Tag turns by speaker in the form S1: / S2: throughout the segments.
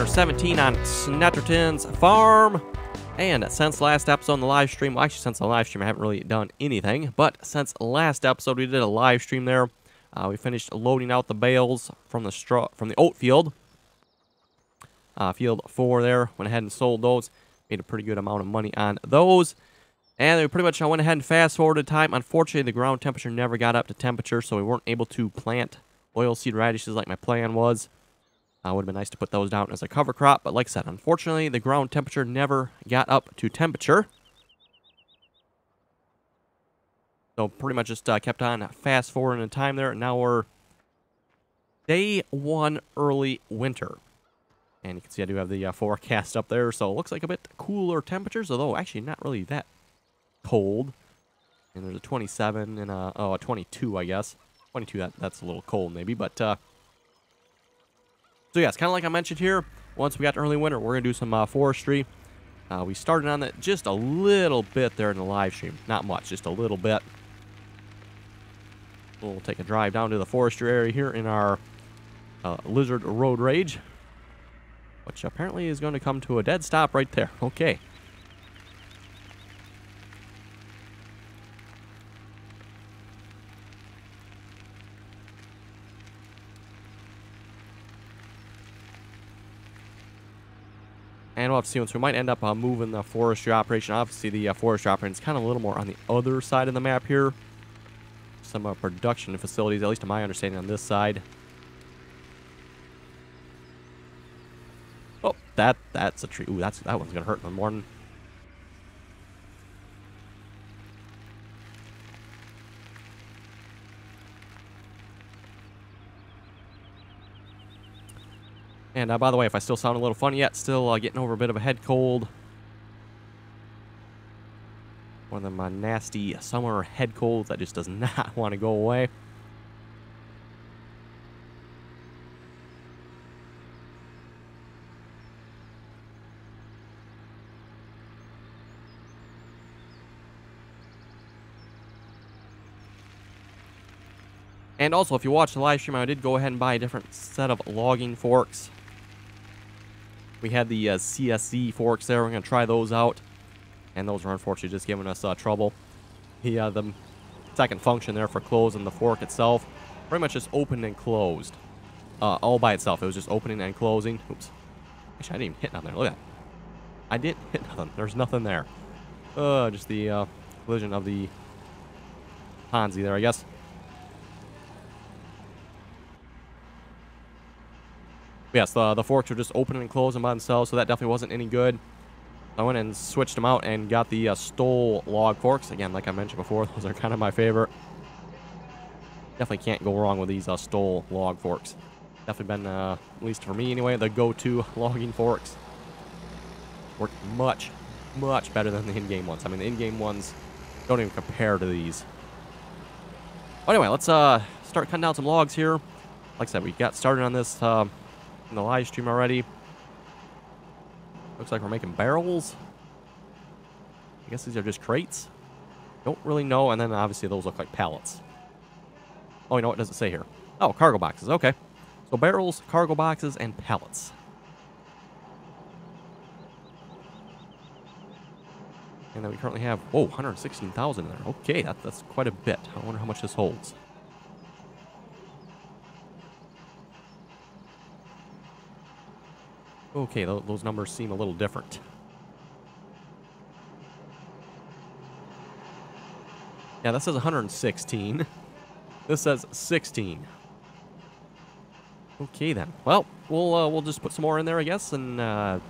S1: 17 on Snettertons Farm. And since last episode on the live stream, well, actually since the live stream I haven't really done anything, but since last episode we did a live stream there. We finished loading out the bales from the oat field. Field 4 there, went ahead and sold those. Made a pretty good amount of money on those. And we pretty much went ahead and fast forwarded time. Unfortunately, the ground temperature never got up to temperature, so we weren't able to plant oilseed radishes like my plan was. Would have been nice to put those down as a cover crop, but like I said, unfortunately, the ground temperature never got up to temperature. So pretty much just kept on fast forwarding in time there, and now we're day 1 early winter. And you can see I do have the forecast up there, so it looks like a bit cooler temperatures, although actually not really that cold. And there's a 27 and a 22, I guess. 22, that's a little cold maybe, but so yeah, it's kind of like I mentioned here, once we got to early winter, we're going to do some forestry. We started on that just a little bit there in the live stream. Not much, just a little bit. We'll take a drive down to the forestry area here in our Lizard Road Rage, which apparently is going to come to a dead stop right there. Okay. And we'll have to see once we might end up moving the forestry operation. Obviously, the forestry operation is kind of a little more on the other side of the map here. Some production facilities, at least to my understanding, on this side. Oh, that's a tree. Ooh, that one's gonna hurt in the morning. And by the way, if I still sound a little funny yet, still getting over a bit of a head cold. One of them nasty summer head colds that just does not want to go away. And also, if you watch the live stream, I did go ahead and buy a different set of logging forks. We had the CSZ forks there. We're going to try those out. And those are unfortunately just giving us trouble. The second function there for closing the fork itself, pretty much just opened and closed. All by itself. It was just opening and closing. Oops. Actually, I didn't even hit nothing there. Look at that. I didn't hit nothing. There's nothing there. Just the collision of the Ponzi there, I guess. Yes, the forks were just opening and closing by themselves, so that definitely wasn't any good. I went and switched them out and got the Stoll log forks. Again, like I mentioned before, those are kind of my favorite. Definitely can't go wrong with these Stoll log forks. Definitely been, at least for me anyway, the go-to logging forks. Work much, much better than the in-game ones. I mean, the in-game ones don't even compare to these. But anyway, let's start cutting down some logs here. Like I said, we got started on this in the live stream already. Looks like we're making barrels. I guess these are just crates. Don't really know. And then obviously those look like pallets. Oh, you know what does it say here? Oh, cargo boxes. Okay. So barrels, cargo boxes, and pallets. And then we currently have, whoa, 116,000 in there. Okay, that's quite a bit. I wonder how much this holds. Okay, those numbers seem a little different. Yeah, that says 116. This says 16. Okay then. Well, we'll just put some more in there, I guess, and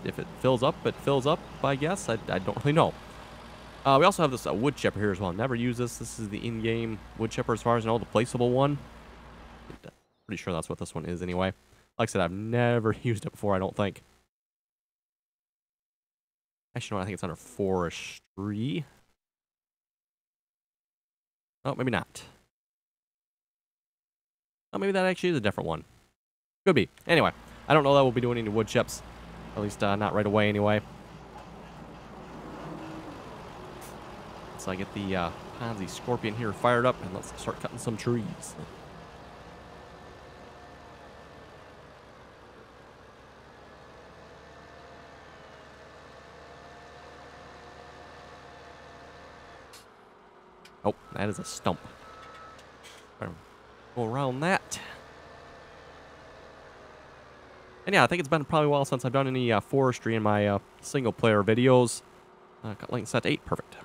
S1: if it fills up, it fills up, I guess. I don't really know. We also have this wood chipper here as well. Never use this. This is the in-game wood chipper as far as I know, the placeable one. Pretty sure that's what this one is anyway. Like I said, I've never used it before, I don't think. Actually, no, I think it's under forestry. Oh, maybe not. Oh, maybe that actually is a different one. Could be. Anyway, I don't know that we'll be doing any wood chips. At least not right away anyway. So I get the Ponzi Scorpion here fired up, and let's start cutting some trees. Oh, that is a stump. Go around that. And yeah, I think it's been probably a while since I've done any forestry in my single-player videos. Got link set to 8. Perfect.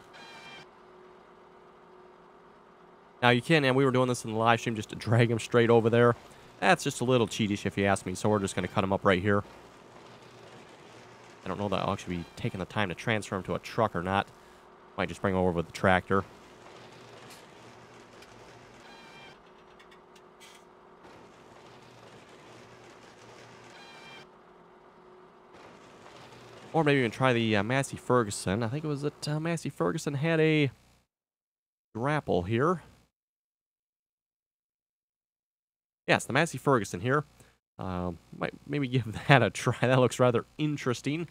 S1: Now you can, and we were doing this in the live stream, just to drag them straight over there. That's just a little cheatish if you ask me, so we're just going to cut them up right here. I don't know that I'll actually be taking the time to transfer them to a truck or not. Might just bring them over with the tractor. Or maybe even try the Massey Ferguson. I think it was that Massey Ferguson had a grapple here. Yes, the Massey Ferguson here. Might maybe give that a try. That looks rather interesting.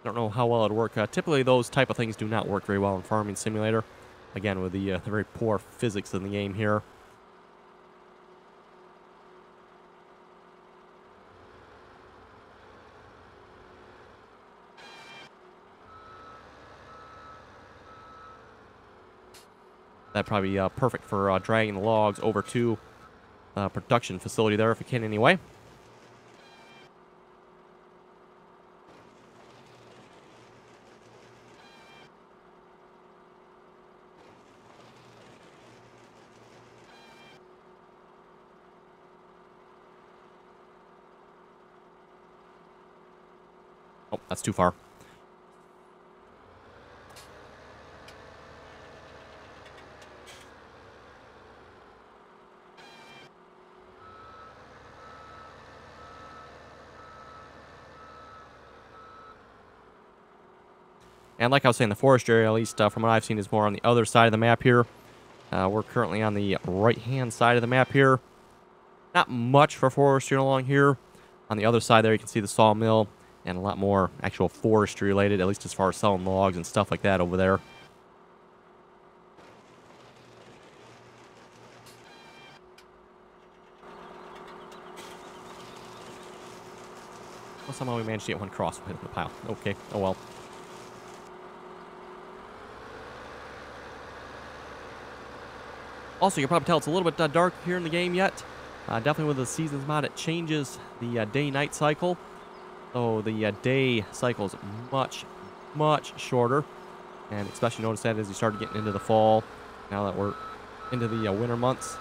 S1: Don't know how well it'd work. Typically, those type of things do not work very well in Farming Simulator. Again, with the very poor physics in the game here. That'd probably be perfect for dragging the logs over to the production facility there if it can anyway. Oh, that's too far. And like I was saying, the forest area, at least from what I've seen, is more on the other side of the map here. We're currently on the right-hand side of the map here. Not much for forestry along here. On the other side there, you can see the sawmill and a lot more actual forestry related, at least as far as selling logs and stuff like that over there. Well, somehow we managed to get one cross with the pile. Okay, oh well. Also, you can probably tell it's a little bit dark here in the game yet. Definitely with the Seasons mod, it changes the day-night cycle. So the day cycle is much, much shorter. And especially notice that as you start getting into the fall, now that we're into the winter months,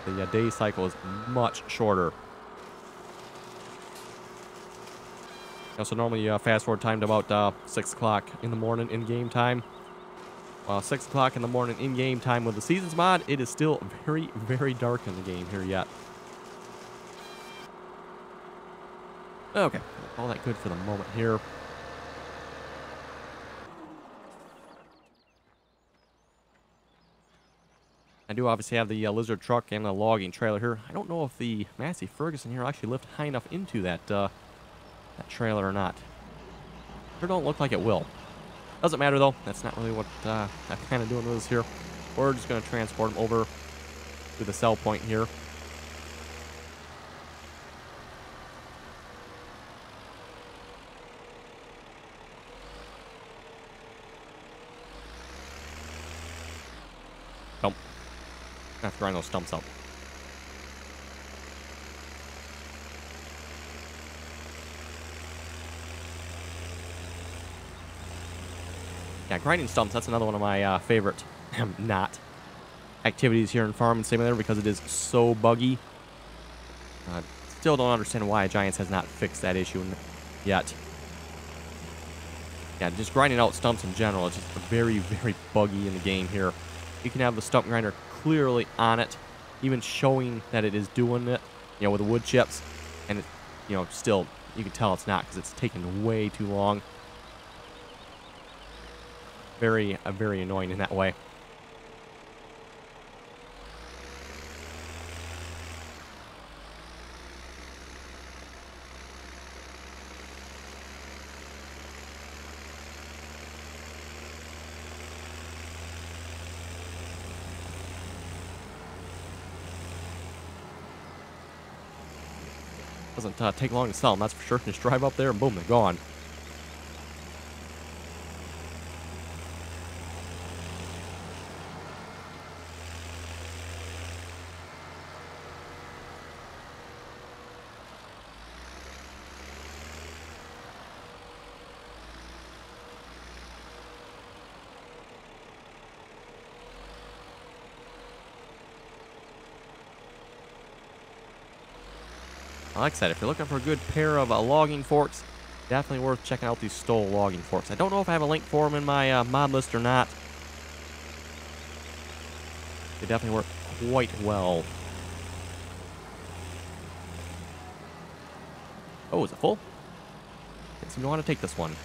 S1: the day cycle is much shorter. So normally fast forward time to about 6 o'clock in the morning in game time. 6 o'clock in the morning in game time with the Seasons mod, it is still very, very dark in the game here yet. Okay, all that good for the moment here. I do obviously have the lizard truck and the logging trailer here. I don't know if the Massey Ferguson here will actually lift high enough into that that trailer or not. Sure don't look like it will. Doesn't matter though. That's not really what I'm kind of doing with this here. We're just going to transport them over to the sell point here. Dump. I have to grind those stumps up. Yeah, grinding stumps, that's another one of my favorite activities here in Farming Simulator because it is so buggy. Still don't understand why Giants has not fixed that issue yet. Yeah, just grinding out stumps in general is just very, very buggy in the game here. You can have the stump grinder clearly on it, even showing that it is doing it, you know, with the wood chips, and it, you know, still, you can tell it's not because it's taking way too long. Very, very annoying in that way. Doesn't take long to sell them, that's for sure. Just drive up there and boom, they're gone. Like I said, if you're looking for a good pair of logging forks, definitely worth checking out these Stoll logging forks. I don't know if I have a link for them in my mod list or not. They definitely work quite well. Oh, is it full? Didn't seem to want to take this one.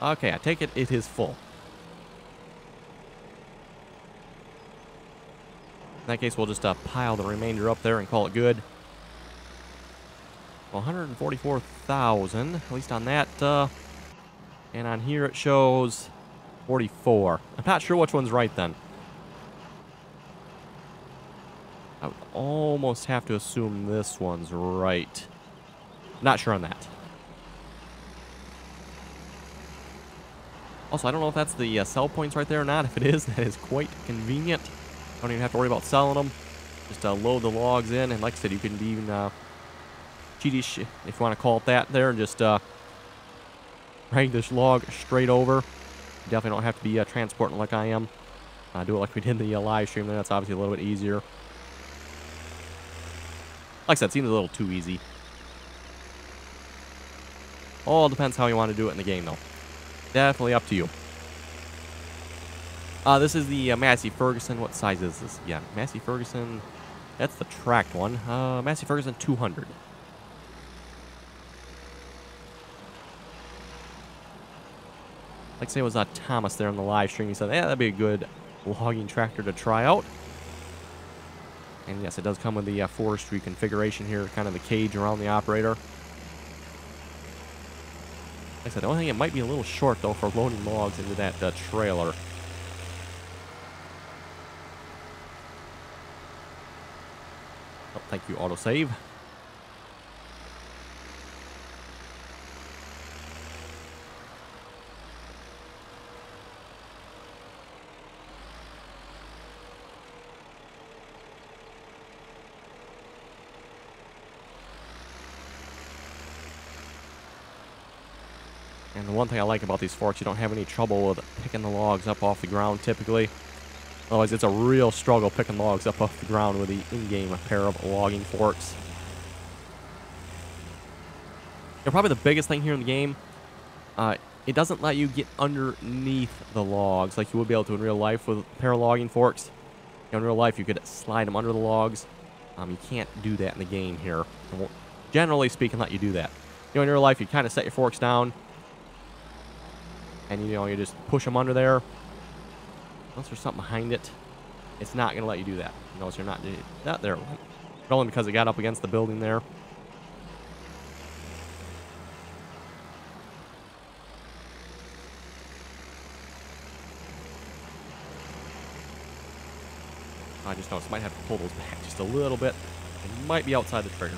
S1: Okay, I take it is full. In that case, we'll just pile the remainder up there and call it good. 144,000, at least on that. And on here it shows 44. I'm not sure which one's right then. I would almost have to assume this one's right. Not sure on that. Also, I don't know if that's the sell points right there or not. If it is, that is quite convenient. Don't even have to worry about selling them. Just load the logs in, and like I said, you can even cheatish, if you want to call it that, there, and just drag this log straight over. You definitely don't have to be transporting like I am. Do it like we did in the live stream there. That's obviously a little bit easier. Like I said, it seems a little too easy. All depends how you want to do it in the game, though. Definitely up to you. This is the Massey Ferguson. What size is this? Yeah, Massey Ferguson. That's the tracked one. Massey Ferguson 200. Like I say, it was Thomas there in the live stream. He said, yeah, that'd be a good logging tractor to try out. And yes, it does come with the forestry configuration here, kind of the cage around the operator. Like I said, the only thing, it might be a little short, though, for loading logs into that trailer. Oh, thank you, autosave. And the one thing I like about these forks, you don't have any trouble with picking the logs up off the ground typically. Otherwise, it's a real struggle picking logs up off the ground with the in-game pair of logging forks. And probably the biggest thing here in the game, it doesn't let you get underneath the logs like you would be able to in real life with a pair of logging forks. In real life, you could slide them under the logs. You can't do that in the game here. It won't, generally speaking, let you do that. In real life, you kind of set your forks down, and you just push them under there. Unless there's something behind it, it's not going to let you do that. Notice you're not doing that there. But only because it got up against the building there. I just noticed I might have to pull those back just a little bit. It might be outside the trigger.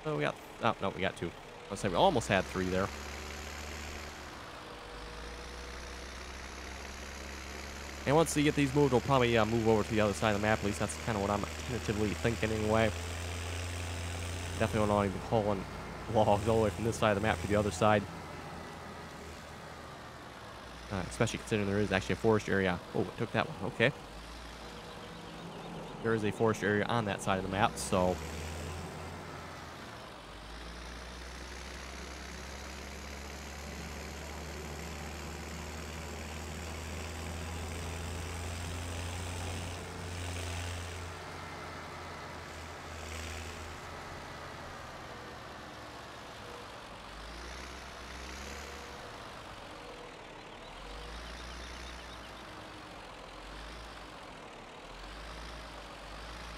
S1: Oh, we got... Oh, no, we got two. Let's say we almost had three there. And once you get these moved, we'll probably move over to the other side of the map. At least that's kind of what I'm tentatively thinking anyway. Definitely don't want to be hauling logs all the way from this side of the map to the other side. Especially considering there is actually a forest area. Oh, it took that one. Okay. There is a forest area on that side of the map, so...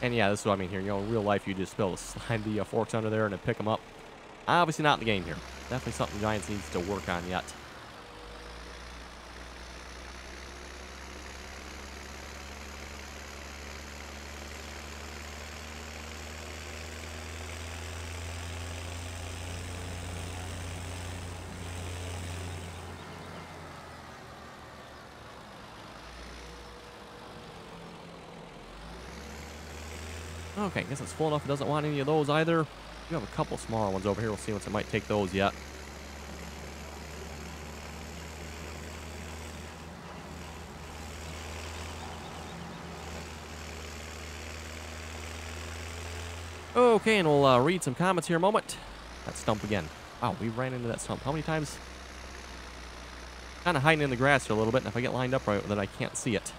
S1: And yeah, this is what I mean here. In real life, you just be able to slide the forks under there and then pick them up. Obviously not in the game here. Definitely something Giants needs to work on yet. Okay, I guess it's full enough. It doesn't want any of those either. We have a couple smaller ones over here. We'll see once it might take those yet. Okay, and we'll read some comments here a moment. That stump again. Wow, we ran into that stump. How many times? Kind of hiding in the grass here a little bit, and if I get lined up right, then I can't see it.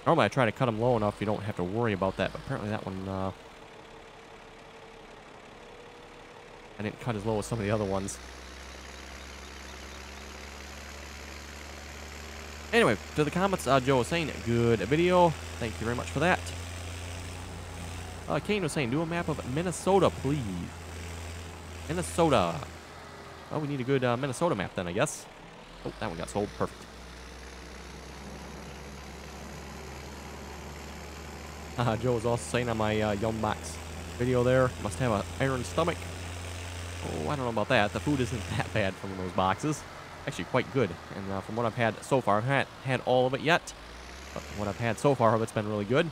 S1: Normally I try to cut them low enough you don't have to worry about that, but apparently that one, I didn't cut as low as some of the other ones. Anyway, to the comments, Joe was saying, good video. Thank you very much for that. Kane was saying, do a map of Minnesota, please. Minnesota. Well, we need a good Minnesota map then, I guess. Oh, that one got sold. Perfect. Joe was also saying on my Yum Box video there, must have an iron stomach. Oh, I don't know about that. The food isn't that bad from those boxes. Actually quite good. And from what I've had so far, I haven't had all of it yet. But what I've had so far of it's been really good.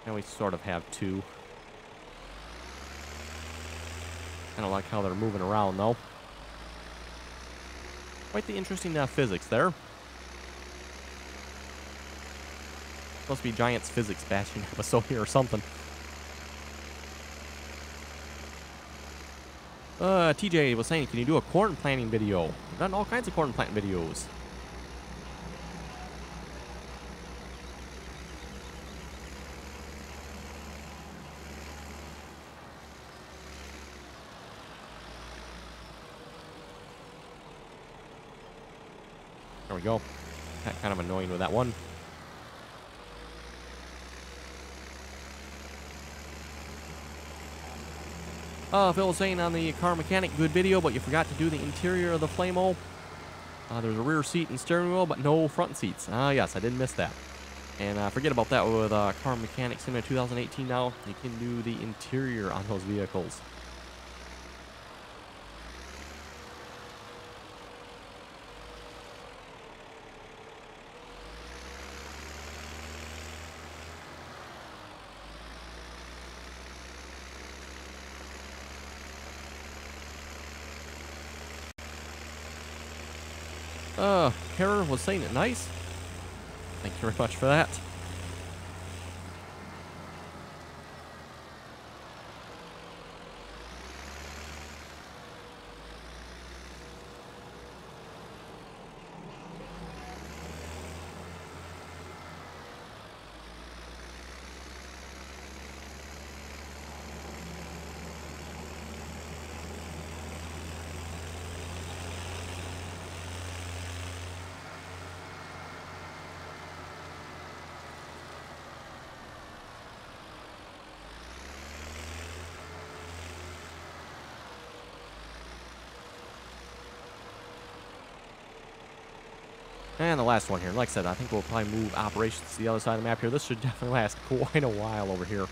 S1: And we sort of have two. I don't like how they're moving around, though. Quite the interesting physics there. Supposed to be Giants physics bashing episode here or something. TJ was saying, can you do a corn planting video? I've done all kinds of corn planting videos. There we go. Kind of annoying with that one. Phil was saying on the car mechanic, good video, but you forgot to do the interior of the Flamo. There's a rear seat and steering wheel, but no front seats. Yes, I did miss that. And forget about that with Car Mechanic Simulator 2018 now. You can do the interior on those vehicles. Kara was saying it nice. Thank you very much for that. And the last one here. Like I said, I think we'll probably move operations to the other side of the map here. This should definitely last quite a while over here.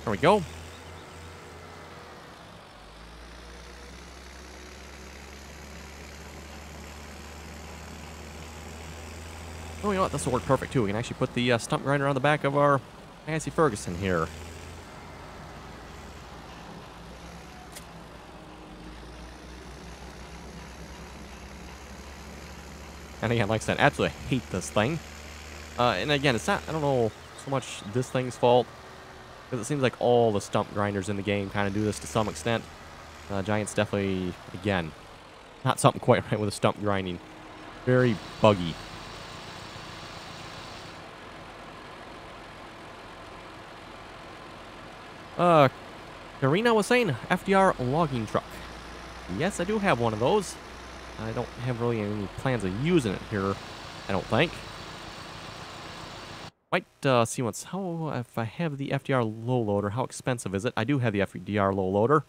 S1: There we go. Oh, you know what? This will work perfect, too. We can actually put the stump grinder on the back of our Massey Ferguson here. And again, like I said, absolutely hate this thing. And again, it's not, I don't know so much this thing's fault, because it seems like all the stump grinders in the game kind of do this to some extent. Giants definitely, again, not something quite right with the stump grinding. Very buggy. Karina was saying FDR logging truck. Yes, I do have one of those. I don't have really any plans of using it here, I don't think. Might see if I have the FDR low loader, how expensive is it? I do have the FDR low loader.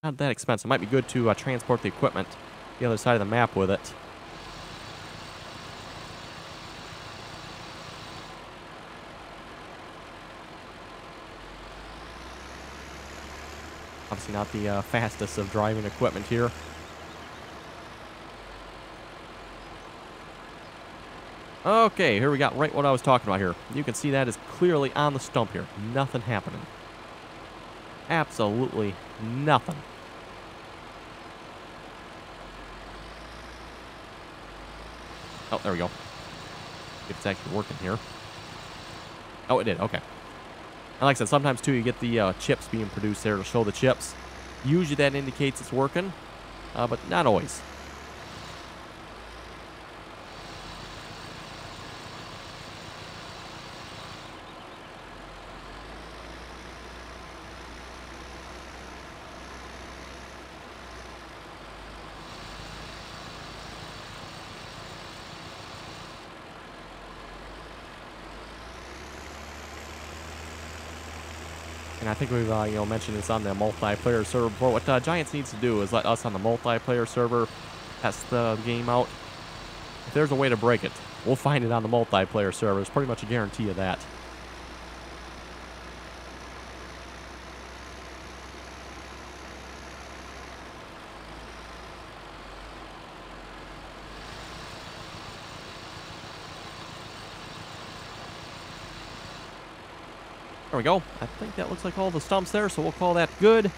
S1: Not that expensive. Might be good to transport the equipment to the other side of the map with it. Obviously not the fastest of driving equipment here. Okay, here we got right what I was talking about here. You can see that is clearly on the stump here. Nothing happening. Absolutely nothing. Oh, there we go. If it's actually working here. Oh, it did. Okay. And like I said, sometimes too you get the chips being produced there to show the chips. Usually that indicates it's working, but not always. And I think we've mentioned this on the multiplayer server before. What Giants needs to do is let us on the multiplayer server test the game out. If there's a way to break it, we'll find it on the multiplayer server. It's pretty much a guarantee of that. There we go. I think that looks like all the stumps there, so we'll call that good.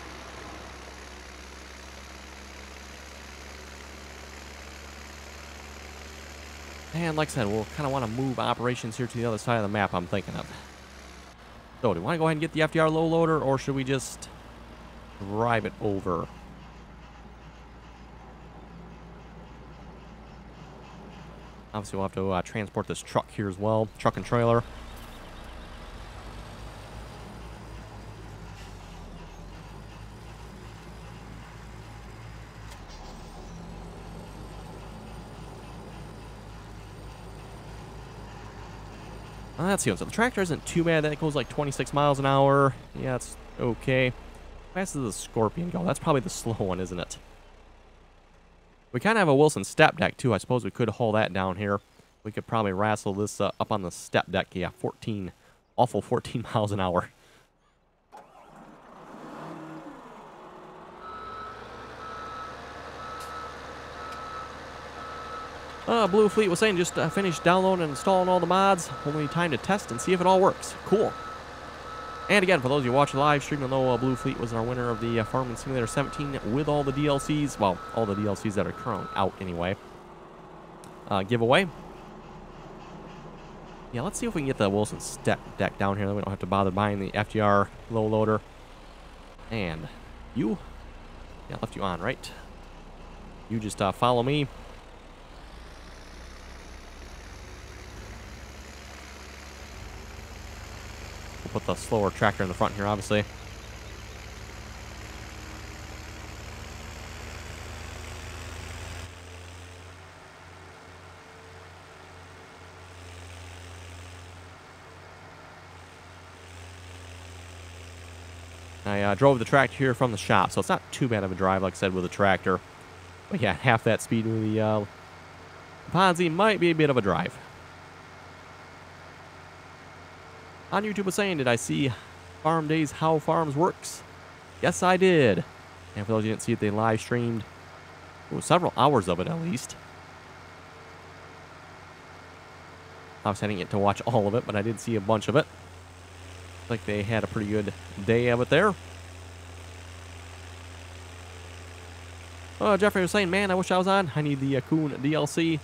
S1: And like I said, we'll kind of want to move operations here to the other side of the map, I'm thinking of. So, do you want to go ahead and get the FDR low loader, or should we just drive it over? Obviously, we'll have to transport this truck here as well. Truck and trailer. Let's see. So the tractor isn't too bad. That goes like 26 miles an hour. Yeah, it's okay. Fast does the Scorpion go? That's probably the slow one, isn't it? We kind of have a Wilson step deck, too. I suppose we could haul that down here. We could probably wrestle this up on the step deck. Yeah, 14 miles an hour. Blue Fleet was saying just finished downloading and installing all the mods. Only time to test and see if it all works. Cool. And again, for those of you watching the live stream, you'll know Blue Fleet was our winner of the Farming Simulator 17 with all the DLCs. Well, all the DLCs that are currently out anyway. Giveaway. Yeah, let's see if we can get the Wilson step deck down here. Then we don't have to bother buying the FDR low loader. And you. Yeah, I left you on, right? You just follow me. Put the slower tractor in the front here, obviously. I drove the tractor here from the shop, so it's not too bad of a drive, like I said, with the tractor. But yeah, half that speed with the Ponzi might be a bit of a drive. On YouTube was saying, did I see Farm Days How Farms Works? Yes, I did. And for those who didn't see it, they live streamed several hours of it at least. Obviously, I didn't get to watch all of it, but I did see a bunch of it. Looks like they had a pretty good day of it there. Jeffrey was saying, man, I wish I was on. I need the Coon DLC.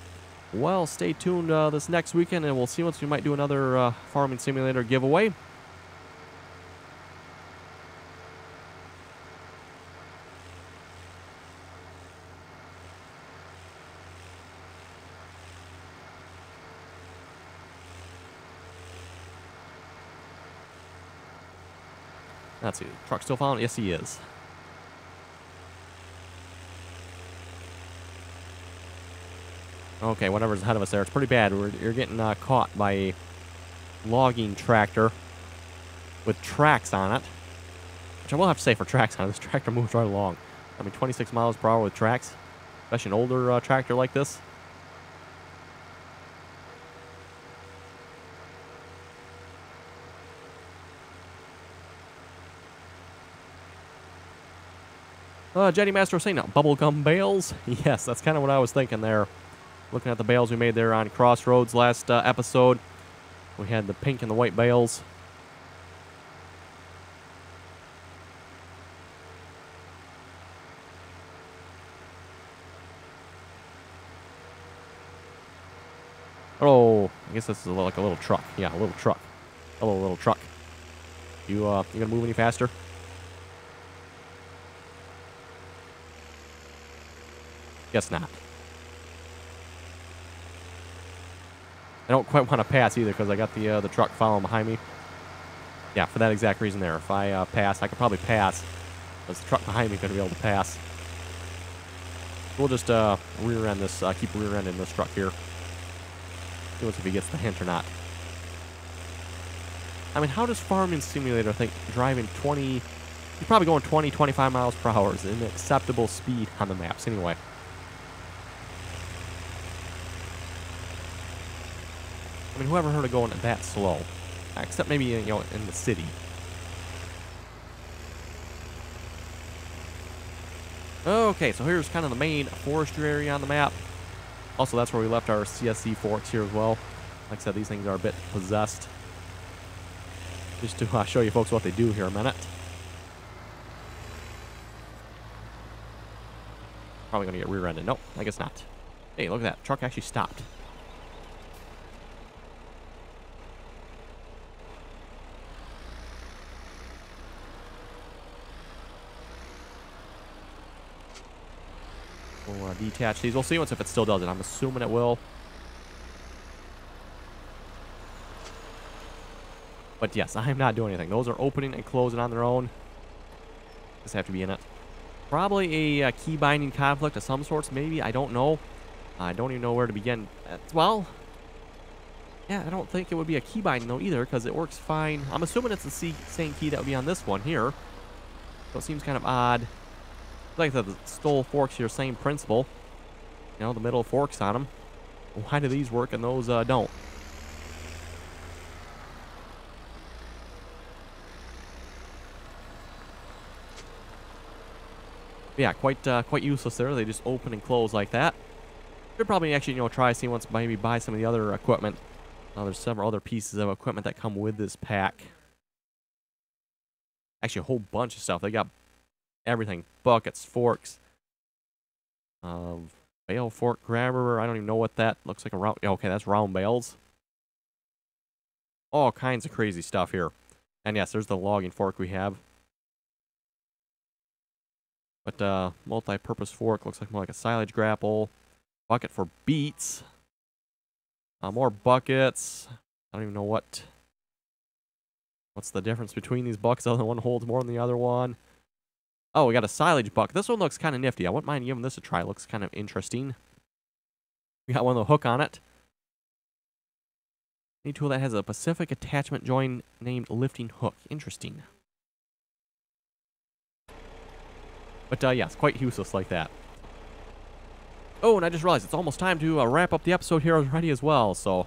S1: Well, stay tuned this next weekend, and we'll see once we might do another Farming Simulator giveaway. Let's see. Truck still following? Yes, he is. Okay, whatever's ahead of us there. It's pretty bad. You're getting caught by a logging tractor with tracks on it. Which I will have to say for tracks on it, this tractor moves right along. I mean, 26 miles per hour with tracks. Especially an older tractor like this. Jetty Master was saying, bubblegum bales? Yes, that's kind of what I was thinking there. Looking at the bales we made there on Crossroads last episode. We had the pink and the white bales. Oh, I guess this is like a little truck. Yeah, a little truck. Hello, little truck. You gonna move any faster? Guess not. I don't quite want to pass either because I got the truck following behind me. Yeah, for that exact reason there. If I pass, I could probably pass because the truck behind me couldn't be able to pass. We'll just rear end this, keep rear ending this truck here. See if he gets the hint or not. I mean, how does Farming Simulator think driving 20... You're probably going 20, 25 miles per hour is an acceptable speed on the maps anyway. I mean, whoever heard of going that slow? Except maybe, you know, in the city. Okay, so here's kind of the main forestry area on the map. Also, that's where we left our CSC forks here as well. Like I said, these things are a bit possessed. Just to show you folks what they do here a minute. Probably going to get rear-ended. Nope, I guess not. Hey, look at that. Truck actually stopped. We'll detach these. We'll see once if it still does it. I'm assuming it will. But yes, I'm not doing anything. Those are opening and closing on their own. Just have to be in it. Probably a key binding conflict of some sorts, maybe. I don't know. I don't even know where to begin. Well, yeah, I don't think it would be a key binding though either because it works fine. I'm assuming it's the same key that would be on this one here. So it seems kind of odd. Like I said, the stole forks here, same principle. You know, the middle forks on them. Why do these work and those don't? Yeah, quite useless there. They just open and close like that. Should probably actually, you know, try see once maybe buy some of the other equipment. There's several other pieces of equipment that come with this pack. Actually, a whole bunch of stuff. They got everything. Buckets, forks, bale fork grabber. I don't even know what that looks like. A round. Okay, that's round bales. All kinds of crazy stuff here. And yes, there's the logging fork we have. But multi-purpose fork looks like more like a silage grapple. Bucket for beets. More buckets. I don't even know what's the difference between these buckets other than one holds more than the other one. Oh, we got a silage bucket. This one looks kind of nifty. I wouldn't mind giving this a try. It looks kind of interesting. We got one with a hook on it. Any tool that has a Pacific attachment joint named lifting hook. Interesting. But yeah, it's quite useless like that. Oh, and I just realized it's almost time to wrap up the episode here already as well. So,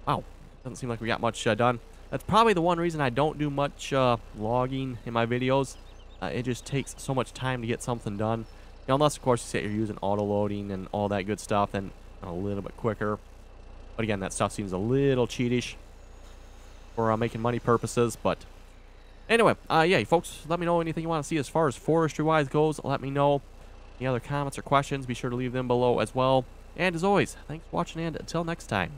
S1: wow, doesn't seem like we got much done. That's probably the one reason I don't do much logging in my videos. It just takes so much time to get something done. You know, unless, of course, you say you're using auto-loading and all that good stuff, then a little bit quicker. But again, that stuff seems a little cheatish for making money purposes. But anyway, yeah, folks, let me know anything you want to see as far as forestry-wise goes. Let me know. Any other comments or questions, be sure to leave them below as well. And as always, thanks for watching, and until next time.